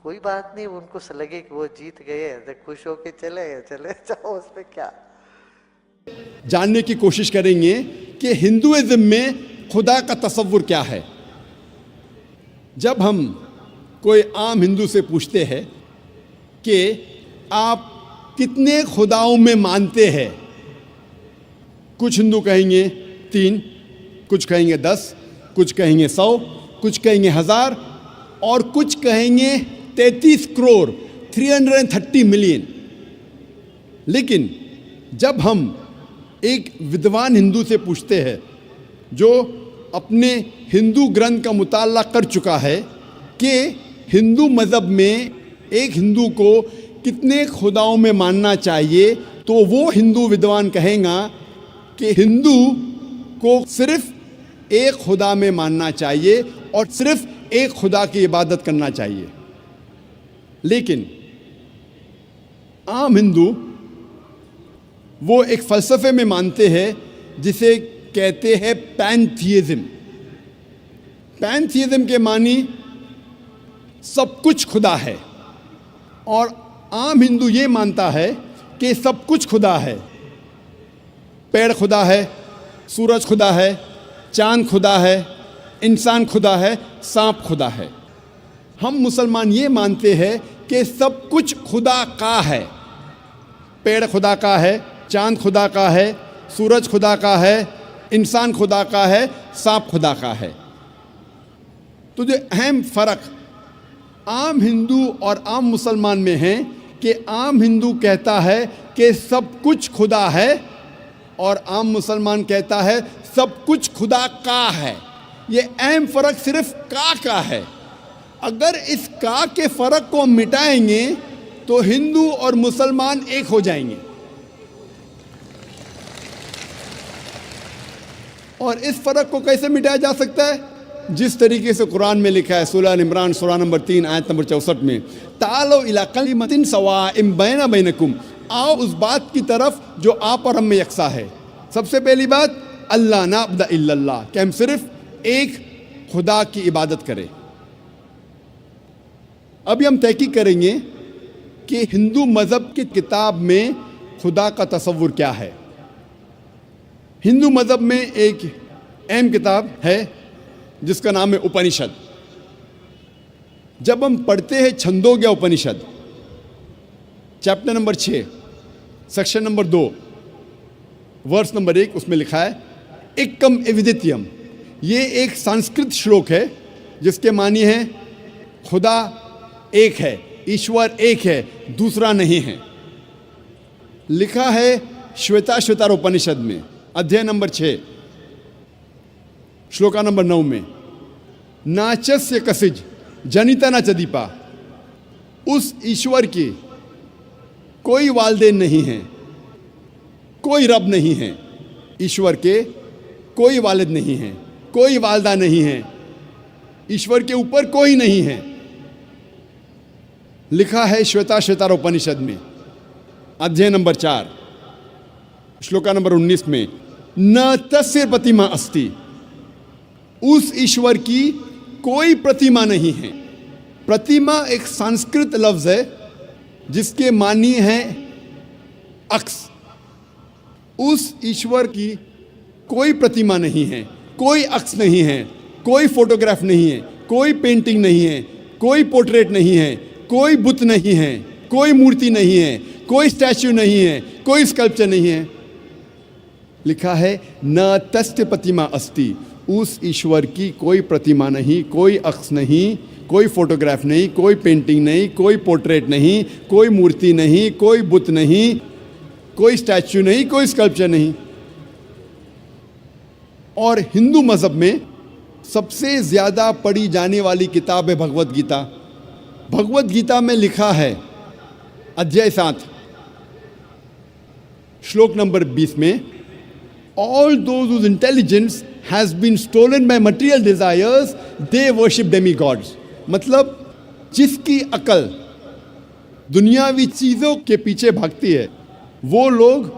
कोई बात नहीं, उनको लगे कि वो जीत गए तो खुश होके चले जाओ, उस पे क्या। जानने की कोशिश करेंगे कि हिंदुइज्म में खुदा का तसव्वुर क्या है। जब हम कोई आम हिंदू से पूछते हैं कि आप कितने खुदाओं में मानते हैं, कुछ हिंदू कहेंगे 3, कुछ कहेंगे 10, कुछ कहेंगे 100, कुछ कहेंगे 1000 और कुछ कहेंगे 33 करोड़ 330 मिलियन। लेकिन जब हम एक विद्वान हिंदू से पूछते हैं जो अपने हिंदू ग्रंथ का मुताला कर चुका है कि हिंदू मज़हब में एक हिंदू को कितने खुदाओं में मानना चाहिए, तो वो हिंदू विद्वान कहेगा कि हिंदू को सिर्फ एक खुदा में मानना चाहिए और सिर्फ एक खुदा की इबादत करना चाहिए। लेकिन आम हिंदू वो एक फ़लसफ़े में मानते हैं जिसे कहते हैं पैंथीइज्म। पैंथीइज्म के मानी सब कुछ खुदा है, और आम हिंदू ये मानता है कि सब कुछ खुदा है। पेड़ खुदा है, सूरज खुदा है, चांद खुदा है, इंसान खुदा है, सांप खुदा है। हम मुसलमान ये मानते हैं कि सब कुछ खुदा का है। पेड़ खुदा का है, चांद खुदा का है, सूरज खुदा का है, इंसान खुदा का है, सांप खुदा का है। तो जो अहम फ़र्क आम हिंदू और आम मुसलमान में है कि आम हिंदू कहता है कि सब कुछ खुदा है और आम मुसलमान कहता है सब कुछ खुदा का है। ये अहम फ़र्क सिर्फ का है। अगर इस का के फ़र्क को हम मिटाएंगे तो हिंदू और मुसलमान एक हो जाएंगे। और इस फ़र्क को कैसे मिटाया जा सकता है? जिस तरीके से कुरान में लिखा है, सूरह इमरान सूरह नंबर 3 आयत नंबर 64 में, तालो इला कलिमतिन सवाइम बैना बैनकुम, आओ उस बात की तरफ जो आप और हम में यकसा है। सबसे पहली बात, अल्लाह नाबुद इल्लल्लाह, कि हम सिर्फ एक खुदा की इबादत करें। अभी हम तहकीक करेंगे कि हिंदू मज़हब की किताब में खुदा का तसव्वुर क्या है। हिंदू मज़हब में एक अहम किताब है जिसका नाम है उपनिषद। जब हम पढ़ते हैं Chandogya Upanishad, chapter number 6 section number 2 verse number 1, उसमें लिखा है एकम एविदित्यम। ये एक संस्कृत श्लोक है जिसके मानी है खुदा एक है, ईश्वर एक है, दूसरा नहीं है। लिखा है श्वेताश्वतर उपनिषद में अध्याय नंबर 6 श्लोका नंबर 9 में, नाचस्य कसिज जनिता न चदीपा, उस ईश्वर की कोई वालदेन नहीं है, कोई रब नहीं है। ईश्वर के कोई वालिद नहीं है, कोई वालदा नहीं है, ईश्वर के ऊपर कोई नहीं है। लिखा है श्वेताश्वतर उपनिषद में अध्याय नंबर 4 श्लोका नंबर 19 में, न तस्य प्रतिमा अस्ति, उस ईश्वर की कोई प्रतिमा नहीं है। प्रतिमा एक संस्कृत लफ्ज है जिसके मानी है अक्स। उस ईश्वर की कोई प्रतिमा नहीं है, कोई अक्स नहीं है, कोई फोटोग्राफ नहीं है, कोई पेंटिंग नहीं है, कोई पोर्ट्रेट नहीं है, कोई बुत नहीं है, कोई मूर्ति नहीं है, कोई स्टैच्यू नहीं है, कोई स्कल्पचर नहीं है। लिखा है न तस्य प्रतिमा अस्ति, उस ईश्वर की कोई प्रतिमा नहीं, कोई अक्स नहीं, कोई फोटोग्राफ नहीं, कोई पेंटिंग नहीं, कोई पोर्ट्रेट नहीं, कोई मूर्ति नहीं, कोई बुत नहीं, कोई स्टैच्यू नहीं, कोई स्कल्पचर नहीं। और हिंदू मज़हब में सबसे ज़्यादा पढ़ी जाने वाली किताब है भगवत गीता। भगवत गीता में लिखा है अध्याय 7 श्लोक नंबर 20 में, all those whose intelligence has been stolen by material desires, they worship demigods। मतलब जिसकी अकल दुनियावी चीज़ों के पीछे भागती है वो लोग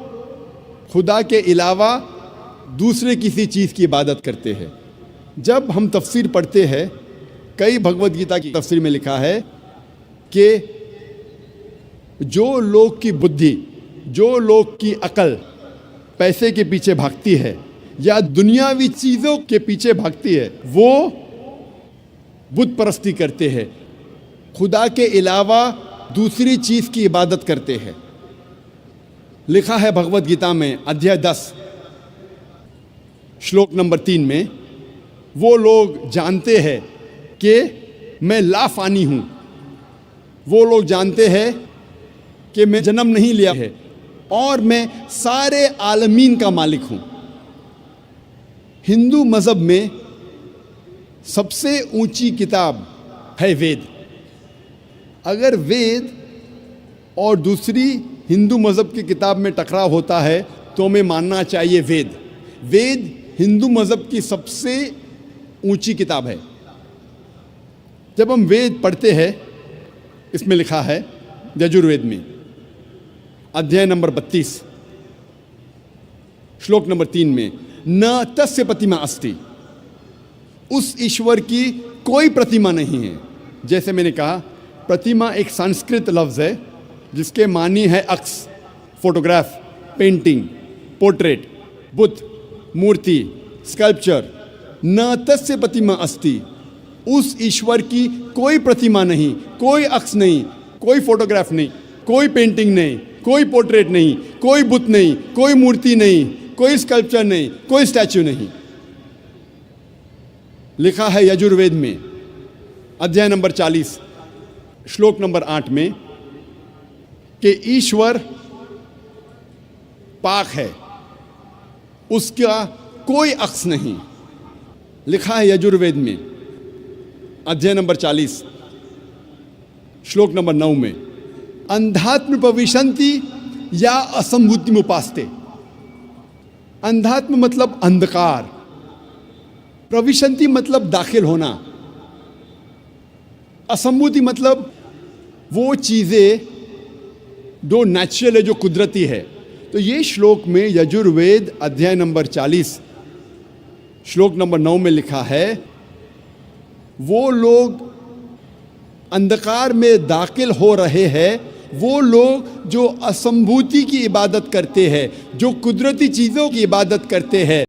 खुदा के अलावा दूसरे किसी चीज़ की इबादत करते हैं। जब हम तफसीर पढ़ते हैं, कई भगवत गीता की तफसीर में लिखा है कि जो लोग की बुद्धि, जो लोग की अकल पैसे के पीछे भागती है या दुनियावी चीज़ों के पीछे भागती है, वो बुत परस्ती करते हैं, खुदा के अलावा दूसरी चीज़ की इबादत करते हैं। लिखा है भगवत गीता में अध्याय 10 श्लोक नंबर 3 में, वो लोग जानते हैं कि मैं लाफानी हूँ, वो लोग जानते हैं कि मैं जन्म नहीं लिया है और मैं सारे आलमीन का मालिक हूँ। हिंदू मज़हब में सबसे ऊंची किताब है वेद। अगर वेद और दूसरी हिंदू मज़हब की किताब में टकराव होता है तो हमें मानना चाहिए वेद। वेद हिंदू मज़हब की सबसे ऊंची किताब है। जब हम वेद पढ़ते हैं, इसमें लिखा है यजुर्वेद में अध्याय नंबर 32 श्लोक नंबर 3 में, न तस्य प्रतिमा अस्ति, उस ईश्वर की कोई प्रतिमा नहीं है। जैसे मैंने कहा, प्रतिमा एक संस्कृत लफ्ज है जिसके मानी है अक्स, फोटोग्राफ, पेंटिंग, पोर्ट्रेट, बुत, मूर्ति, स्कल्पचर। न तस्य प्रतिमा अस्ति, उस ईश्वर की कोई प्रतिमा नहीं, कोई अक्स नहीं, कोई फोटोग्राफ नहीं, कोई पेंटिंग नहीं, कोई पोर्ट्रेट नहीं, कोई बुत नहीं, कोई मूर्ति नहीं, कोई स्कल्पचर नहीं, कोई स्टैच्यू नहीं। लिखा है यजुर्वेद में अध्याय नंबर 40 श्लोक नंबर 8 में कि ईश्वर पाक है, उसका कोई अक्स नहीं। लिखा है यजुर्वेद में अध्याय नंबर 40 श्लोक नंबर 9 में अंधात्म प्रविशन्ति या असंभूति उपास्ते। अंधात्म मतलब अंधकार, प्रविशन्ति मतलब दाखिल होना, असंभूति मतलब वो चीजें जो नेचुरल है, जो कुदरती है। तो ये श्लोक में यजुर्वेद अध्याय नंबर 40 श्लोक नंबर 9 में लिखा है, वो लोग अंधकार में दाखिल हो रहे हैं, वो लोग जो असंभूति की इबादत करते हैं, जो कुदरती चीज़ों की इबादत करते हैं।